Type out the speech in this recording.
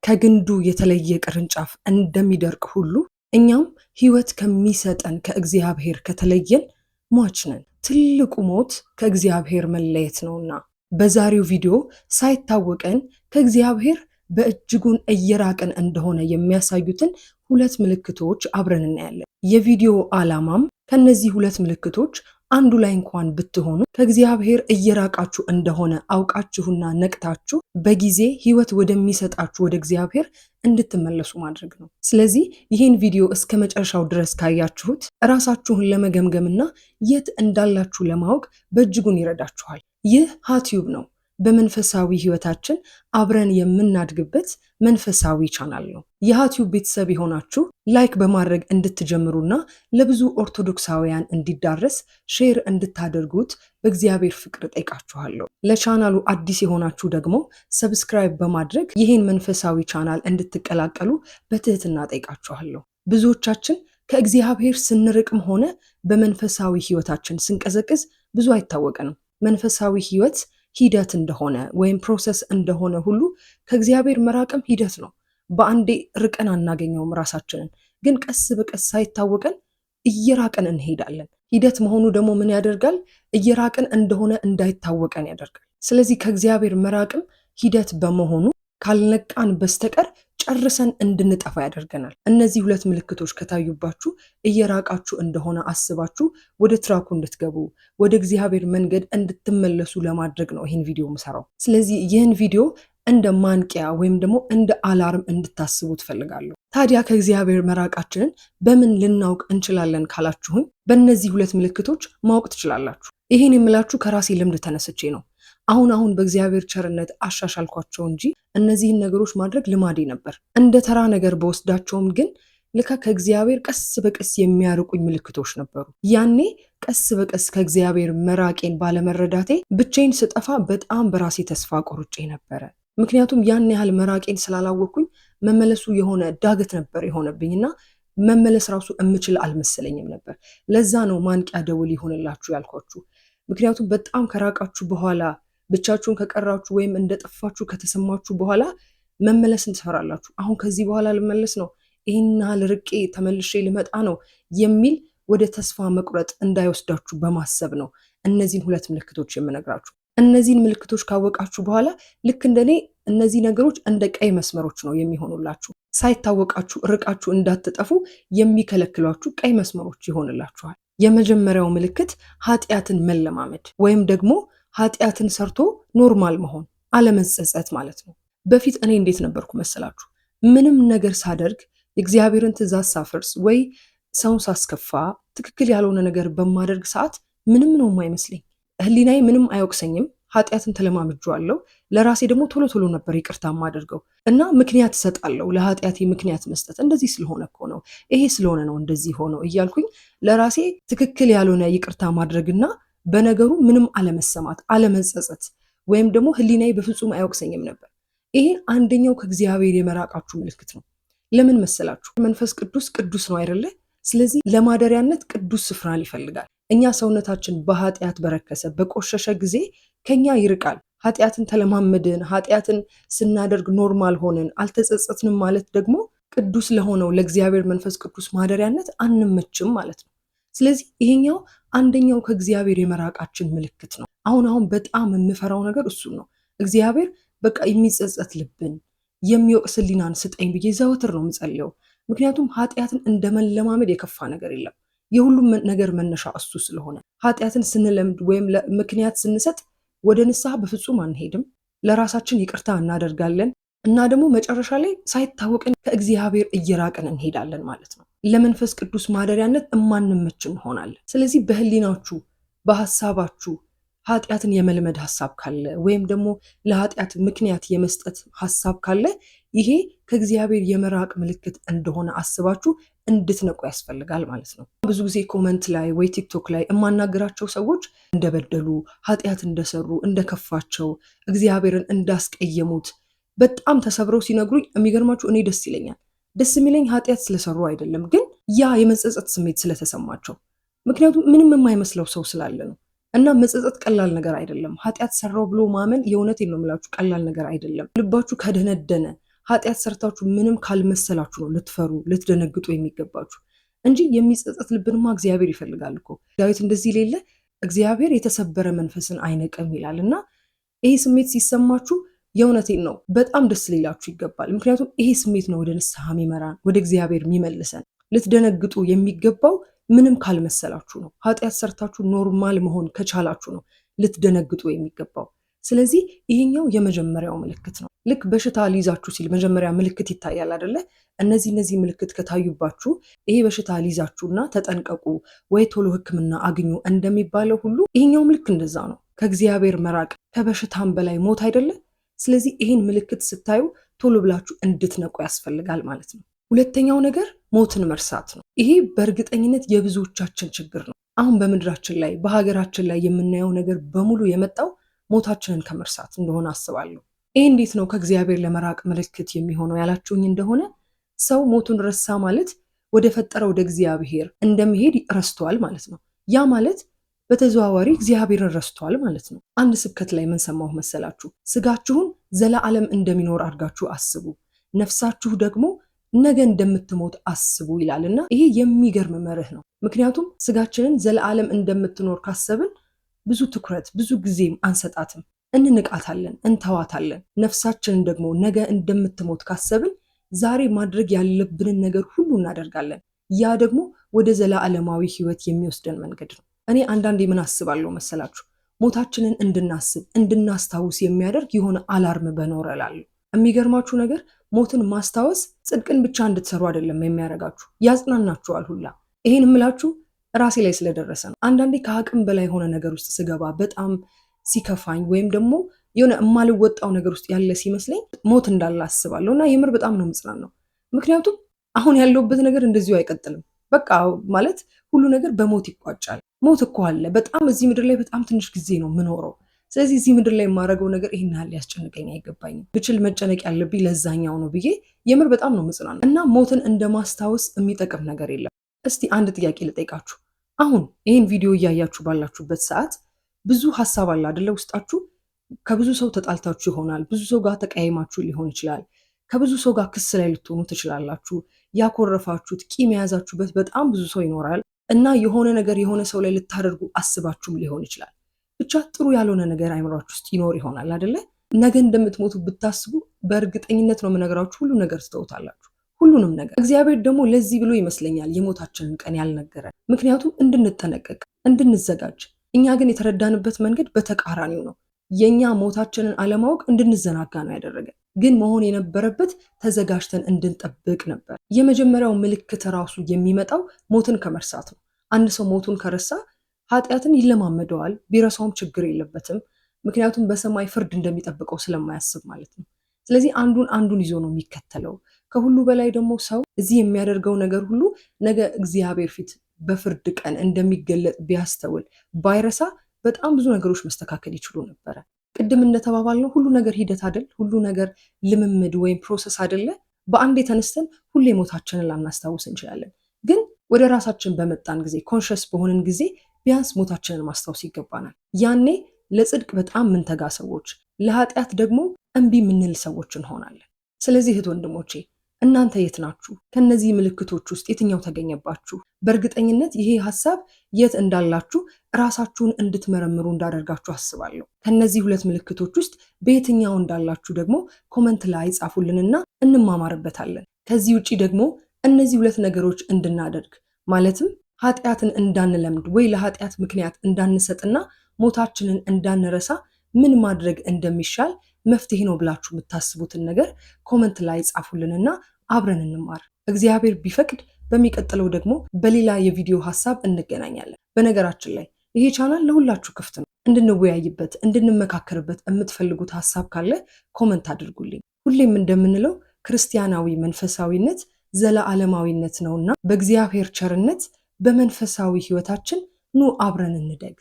ከግንዱ የተለየ ቅርንጫፍ እንደሚደርቅ ሁሉ እኛም ሕይወት ከሚሰጠን ከእግዚአብሔር ከተለየን ሟች ነን። ትልቁ ሞት ከእግዚአብሔር መለየት ነውና በዛሬው ቪዲዮ ሳይታወቀን ከእግዚአብሔር በእጅጉን እየራቅን እንደሆነ የሚያሳዩትን ሁለት ምልክቶች አብረን እናያለን። የቪዲዮ ዓላማም ከነዚህ ሁለት ምልክቶች አንዱ ላይ እንኳን ብትሆኑ ከእግዚአብሔር እየራቃችሁ እንደሆነ አውቃችሁና ነቅታችሁ በጊዜ ሕይወት ወደሚሰጣችሁ ወደ እግዚአብሔር እንድትመለሱ ማድረግ ነው። ስለዚህ ይህን ቪዲዮ እስከ መጨረሻው ድረስ ካያችሁት ራሳችሁን ለመገምገምና የት እንዳላችሁ ለማወቅ በእጅጉን ይረዳችኋል። ይህ ሀቲዩብ ነው። በመንፈሳዊ ሕይወታችን አብረን የምናድግበት መንፈሳዊ ቻናል ነው። የሀቲዩብ ቤተሰብ የሆናችሁ ላይክ በማድረግ እንድትጀምሩና ለብዙ ኦርቶዶክሳውያን እንዲዳረስ ሼር እንድታደርጉት በእግዚአብሔር ፍቅር ጠይቃችኋለሁ። ለቻናሉ አዲስ የሆናችሁ ደግሞ ሰብስክራይብ በማድረግ ይህን መንፈሳዊ ቻናል እንድትቀላቀሉ በትህትና ጠይቃችኋለሁ። ብዙዎቻችን ከእግዚአብሔር ስንርቅም ሆነ በመንፈሳዊ ሕይወታችን ስንቀዘቅዝ ብዙ አይታወቀንም። መንፈሳዊ ሕይወት ሂደት እንደሆነ ወይም ፕሮሰስ እንደሆነ ሁሉ ከእግዚአብሔር መራቅም ሂደት ነው። በአንዴ ርቀን አናገኘውም ራሳችንን፣ ግን ቀስ በቀስ ሳይታወቀን እየራቅን እንሄዳለን። ሂደት መሆኑ ደግሞ ምን ያደርጋል? እየራቅን እንደሆነ እንዳይታወቀን ያደርጋል። ስለዚህ ከእግዚአብሔር መራቅም ሂደት በመሆኑ ካልነቃን በስተቀር ጨርሰን እንድንጠፋ ያደርገናል። እነዚህ ሁለት ምልክቶች ከታዩባችሁ እየራቃችሁ እንደሆነ አስባችሁ ወደ ትራኩ እንድትገቡ ወደ እግዚአብሔር መንገድ እንድትመለሱ ለማድረግ ነው ይህን ቪዲዮ የምሰራው። ስለዚህ ይህን ቪዲዮ እንደ ማንቂያ ወይም ደግሞ እንደ አላርም እንድታስቡ ትፈልጋለሁ። ታዲያ ከእግዚአብሔር መራቃችንን በምን ልናውቅ እንችላለን ካላችሁኝ፣ በእነዚህ ሁለት ምልክቶች ማወቅ ትችላላችሁ። ይህን የምላችሁ ከራሴ ልምድ ተነስቼ ነው። አሁን በእግዚአብሔር ቸርነት አሻሻልኳቸው እንጂ እነዚህን ነገሮች ማድረግ ልማዴ ነበር። እንደ ተራ ነገር በወስዳቸውም ግን ልካ ከእግዚአብሔር ቀስ በቀስ የሚያርቁኝ ምልክቶች ነበሩ። ያኔ ቀስ በቀስ ከእግዚአብሔር መራቄን ባለመረዳቴ ብቻዬን ስጠፋ በጣም በራሴ ተስፋ ቆርጬ ነበረ። ምክንያቱም ያን ያህል መራቄን ስላላወቅኩኝ መመለሱ የሆነ ዳገት ነበር የሆነብኝና መመለስ ራሱ እምችል አልመሰለኝም ነበር። ለዛ ነው ማንቂያ ደውል ይሆንላችሁ ያልኳችሁ። ምክንያቱም በጣም ከራቃችሁ በኋላ ብቻችሁን ከቀራችሁ ወይም እንደጠፋችሁ ከተሰማችሁ በኋላ መመለስን ትፈራላችሁ። አሁን ከዚህ በኋላ ልመለስ ነው፣ ይህን ያህል ርቄ ተመልሼ ልመጣ ነው የሚል ወደ ተስፋ መቁረጥ እንዳይወስዳችሁ በማሰብ ነው እነዚህን ሁለት ምልክቶች የምነግራችሁ። እነዚህን ምልክቶች ካወቃችሁ በኋላ ልክ እንደኔ እነዚህ ነገሮች እንደ ቀይ መስመሮች ነው የሚሆኑላችሁ። ሳይታወቃችሁ ርቃችሁ እንዳትጠፉ የሚከለክሏችሁ ቀይ መስመሮች ይሆንላችኋል። የመጀመሪያው ምልክት ኃጢአትን መለማመድ ወይም ደግሞ ኃጢአትን ሰርቶ ኖርማል መሆን፣ አለመጸጸት ማለት ነው። በፊት እኔ እንዴት ነበርኩ መሰላችሁ? ምንም ነገር ሳደርግ የእግዚአብሔርን ትእዛዝ ሳፈርስ ወይ ሰውን ሳስከፋ ትክክል ያልሆነ ነገር በማደርግ ሰዓት ምንም ነው የማይመስለኝ። ህሊናዬ ምንም አይወቅሰኝም። ኃጢአትን ተለማምጄዋለሁ። ለራሴ ደግሞ ቶሎ ቶሎ ነበር ይቅርታ የማደርገው እና ምክንያት እሰጣለሁ ለኃጢአቴ ምክንያት መስጠት። እንደዚህ ስለሆነ እኮ ነው፣ ይሄ ስለሆነ ነው እንደዚህ ሆነው እያልኩኝ ለራሴ ትክክል ያልሆነ ይቅርታ ማድረግና በነገሩ ምንም አለመሰማት፣ አለመጸጸት ወይም ደግሞ ህሊናዬ በፍጹም አይወቅሰኝም ነበር። ይሄ አንደኛው ከእግዚአብሔር የመራቃችሁ ምልክት ነው። ለምን መሰላችሁ? መንፈስ ቅዱስ ቅዱስ ነው አይደለ? ስለዚህ ለማደሪያነት ቅዱስ ስፍራን ይፈልጋል። እኛ ሰውነታችን በኃጢአት በረከሰ በቆሸሸ ጊዜ ከኛ ይርቃል። ኃጢአትን ተለማመድን፣ ኃጢአትን ስናደርግ ኖርማል ሆነን አልተጸጸትንም ማለት ደግሞ ቅዱስ ለሆነው ለእግዚአብሔር መንፈስ ቅዱስ ማደሪያነት አንመችም ማለት ነው። ስለዚህ ይሄኛው አንደኛው ከእግዚአብሔር የመራቃችን ምልክት ነው። አሁን በጣም የምፈራው ነገር እሱ ነው። እግዚአብሔር በቃ የሚጸጸት ልብን የሚወቅስ ሕሊናን ስጠኝ ብዬ ዘወትር ነው የምጸልየው። ምክንያቱም ኃጢአትን እንደመለማመድ የከፋ ነገር የለም። የሁሉም ነገር መነሻ እሱ ስለሆነ ኃጢአትን ስንለምድ ወይም ምክንያት ስንሰጥ ወደ ንስሐ በፍጹም አንሄድም። ለራሳችን ይቅርታ እናደርጋለን እና ደግሞ መጨረሻ ላይ ሳይታወቅን ከእግዚአብሔር እየራቅን እንሄዳለን ማለት ነው። ለመንፈስ ቅዱስ ማደሪያነት እማንመች እንሆናለን። ስለዚህ በህሊናችሁ በሐሳባችሁ ኃጢአትን የመልመድ ሐሳብ ካለ ወይም ደግሞ ለኃጢአት ምክንያት የመስጠት ሐሳብ ካለ ይሄ ከእግዚአብሔር የመራቅ ምልክት እንደሆነ አስባችሁ እንድትነቁ ያስፈልጋል ማለት ነው። ብዙ ጊዜ ኮመንት ላይ ወይ ቲክቶክ ላይ የማናገራቸው ሰዎች እንደበደሉ፣ ኃጢአት እንደሰሩ፣ እንደከፋቸው፣ እግዚአብሔርን እንዳስቀየሙት በጣም ተሰብረው ሲነግሩኝ የሚገርማችሁ እኔ ደስ ይለኛል። ደስ የሚለኝ ኃጢአት ስለሰሩ አይደለም፣ ግን ያ የመጸጸት ስሜት ስለተሰማቸው። ምክንያቱም ምንም የማይመስለው ሰው ስላለ ነው። እና መጸጸት ቀላል ነገር አይደለም። ኃጢአት ሰራው ብሎ ማመን የእውነቴን ነው የምላችሁ ቀላል ነገር አይደለም። ልባችሁ ከደነደነ ኃጢአት ሰርታችሁ ምንም ካልመሰላችሁ ነው ልትፈሩ ልትደነግጡ የሚገባችሁ እንጂ የሚጸጸት ልብንማ እግዚአብሔር ይፈልጋል እኮ። ዳዊት እንደዚህ ሌለ እግዚአብሔር የተሰበረ መንፈስን አይነቅም ይላል። እና ይሄ ስሜት ሲሰማችሁ የእውነቴን ነው በጣም ደስ ሊላችሁ ይገባል። ምክንያቱም ይሄ ስሜት ነው ወደ ንስሐ የሚመራን ወደ እግዚአብሔር የሚመልሰን። ልትደነግጡ የሚገባው ምንም ካልመሰላችሁ ነው። ኃጢአት ሰርታችሁ ኖርማል መሆን ከቻላችሁ ነው ልትደነግጡ የሚገባው። ስለዚህ ይሄኛው የመጀመሪያው ምልክት ነው። ልክ በሽታ ሊይዛችሁ ሲል መጀመሪያ ምልክት ይታያል አይደለ? እነዚህ ምልክት ከታዩባችሁ ይሄ በሽታ ሊይዛችሁና ተጠንቀቁ ወይ ቶሎ ሕክምና አግኙ እንደሚባለው ሁሉ ይሄኛው ምልክት እንደዛ ነው። ከእግዚአብሔር መራቅ ከበሽታም በላይ ሞት አይደለ? ስለዚህ ይሄን ምልክት ስታዩ ቶሎ ብላችሁ እንድትነቁ ያስፈልጋል ማለት ነው። ሁለተኛው ነገር ሞትን መርሳት ነው። ይሄ በእርግጠኝነት የብዙዎቻችን ችግር ነው። አሁን በምድራችን ላይ በሀገራችን ላይ የምናየው ነገር በሙሉ የመጣው ሞታችንን ከመርሳት እንደሆነ አስባለሁ። ይህ እንዴት ነው ከእግዚአብሔር ለመራቅ ምልክት የሚሆነው ያላችሁኝ እንደሆነ ሰው ሞቱን ረሳ ማለት ወደ ፈጠረው ወደ እግዚአብሔር እንደሚሄድ ረስቷል ማለት ነው። ያ ማለት በተዘዋዋሪ እግዚአብሔርን ረስቷል ማለት ነው። አንድ ስብከት ላይ ምን ሰማሁ መሰላችሁ? ስጋችሁን ዘለዓለም እንደሚኖር አድርጋችሁ አስቡ፣ ነፍሳችሁ ደግሞ ነገ እንደምትሞት አስቡ ይላልና ይሄ የሚገርም መርህ ነው። ምክንያቱም ስጋችንን ዘለዓለም እንደምትኖር ካሰብን ብዙ ትኩረት ብዙ ጊዜም አንሰጣትም፣ እንንቃታለን፣ እንተዋታለን። ነፍሳችንን ደግሞ ነገ እንደምትሞት ካሰብን ዛሬ ማድረግ ያለብንን ነገር ሁሉ እናደርጋለን። ያ ደግሞ ወደ ዘለዓለማዊ ሕይወት የሚወስደን መንገድ ነው። እኔ አንዳንዴ ምን አስባለሁ መሰላችሁ? ሞታችንን እንድናስብ እንድናስታውስ የሚያደርግ የሆነ አላርም በኖረ እላለሁ። የሚገርማችሁ ነገር ሞትን ማስታወስ ጽድቅን ብቻ እንድትሰሩ አይደለም የሚያደርጋችሁ፣ ያጽናናችኋል ሁላ። ይሄን እምላችሁ ራሴ ላይ ስለደረሰ ነው። አንዳንዴ ከአቅም በላይ የሆነ ነገር ውስጥ ስገባ በጣም ሲከፋኝ ወይም ደግሞ የሆነ የማልወጣው ነገር ውስጥ ያለ ሲመስለኝ ሞት እንዳለ አስባለሁ እና የምር በጣም ነው ምጽናናው። ምክንያቱም አሁን ያለውበት ነገር እንደዚሁ አይቀጥልም። በቃ ማለት ሁሉ ነገር በሞት ይቋጫል። ሞት እኮ አለ። በጣም እዚህ ምድር ላይ በጣም ትንሽ ጊዜ ነው የምኖረው። ስለዚህ እዚህ ምድር ላይ የማደርገው ነገር ይሄን ያህል ሊያስጨንቀኝ አይገባኝም። ብችል መጨነቅ ያለብኝ ለዛኛው ነው ብዬ የምር በጣም ነው ምጽናናው እና ሞትን እንደማስታወስ የሚጠቅም ነገር የለም። እስቲ አንድ ጥያቄ ልጠይቃችሁ። አሁን ይህን ቪዲዮ እያያችሁ ባላችሁበት ሰዓት ብዙ ሀሳብ አለ አይደለ ውስጣችሁ። ከብዙ ሰው ተጣልታችሁ ይሆናል። ብዙ ሰው ጋር ተቀያይማችሁ ሊሆን ይችላል። ከብዙ ሰው ጋር ክስ ላይ ልትሆኑ ትችላላችሁ። ያኮረፋችሁት ቂም የያዛችሁበት በጣም ብዙ ሰው ይኖራል እና የሆነ ነገር የሆነ ሰው ላይ ልታደርጉ አስባችሁም ሊሆን ይችላል። ብቻ ጥሩ ያልሆነ ነገር አይምሯችሁ ውስጥ ይኖር ይሆናል አይደለ? ነገ እንደምትሞቱ ብታስቡ በእርግጠኝነት ነው የምነግራችሁ ሁሉ ነገር ትተውታላችሁ። ሁሉንም ነገር። እግዚአብሔር ደግሞ ለዚህ ብሎ ይመስለኛል የሞታችንን ቀን ያልነገረን። ምክንያቱም እንድንጠነቀቅ እንድንዘጋጅ። እኛ ግን የተረዳንበት መንገድ በተቃራኒው ነው። የኛ ሞታችንን አለማወቅ እንድንዘናጋ ነው ያደረገን። ግን መሆን የነበረበት ተዘጋጅተን እንድንጠብቅ ነበር። የመጀመሪያው ምልክት ራሱ የሚመጣው ሞትን ከመርሳት ነው። አንድ ሰው ሞቱን ከረሳ ኃጢአትን ይለማመደዋል። ቢረሳውም ችግር የለበትም። ምክንያቱም በሰማይ ፍርድ እንደሚጠብቀው ስለማያስብ ማለት ነው። ስለዚህ አንዱን ይዞ ነው የሚከተለው። ከሁሉ በላይ ደግሞ ሰው እዚህ የሚያደርገው ነገር ሁሉ ነገ እግዚአብሔር ፊት በፍርድ ቀን እንደሚገለጥ ቢያስተውል ባይረሳ በጣም ብዙ ነገሮች መስተካከል ይችሉ ነበረ። ቅድም እንደተባባልነው ሁሉ ነገር ሂደት አይደል? ሁሉ ነገር ልምምድ ወይም ፕሮሰስ አይደለ? በአንዴ ተነስተን ሁሌ ሞታችንን ላናስታውስ እንችላለን። ግን ወደ ራሳችን በመጣን ጊዜ ኮንሸስ በሆንን ጊዜ ቢያንስ ሞታችንን ማስታወስ ይገባናል። ያኔ ለጽድቅ በጣም ምንተጋ ሰዎች፣ ለኃጢአት ደግሞ እምቢ ምንል ሰዎች እንሆናለን። ስለዚህ እህት ወንድሞቼ እናንተ የት ናችሁ? ከነዚህ ምልክቶች ውስጥ የትኛው ተገኘባችሁ? በእርግጠኝነት ይሄ ሐሳብ የት እንዳላችሁ ራሳችሁን እንድትመረምሩ እንዳደርጋችሁ አስባለሁ። ከነዚህ ሁለት ምልክቶች ውስጥ በየትኛው እንዳላችሁ ደግሞ ኮመንት ላይ ጻፉልንና እንማማርበታለን። ከዚህ ውጪ ደግሞ እነዚህ ሁለት ነገሮች እንድናደርግ ማለትም ኃጢአትን እንዳንለምድ ወይ ለኃጢአት ምክንያት እንዳንሰጥና ሞታችንን እንዳንረሳ ምን ማድረግ እንደሚሻል መፍትሄ ነው ብላችሁ የምታስቡትን ነገር ኮመንት ላይ ጻፉልንና አብረን እንማር። እግዚአብሔር ቢፈቅድ በሚቀጥለው ደግሞ በሌላ የቪዲዮ ሐሳብ እንገናኛለን። በነገራችን ላይ ይሄ ቻናል ለሁላችሁ ክፍት ነው። እንድንወያይበት እንድንመካከርበት የምትፈልጉት ሐሳብ ካለ ኮመንት አድርጉልኝ። ሁሌም እንደምንለው ክርስቲያናዊ መንፈሳዊነት ዘለዓለማዊነት ነውና በእግዚአብሔር ቸርነት በመንፈሳዊ ሕይወታችን ኑ አብረን እንደግ።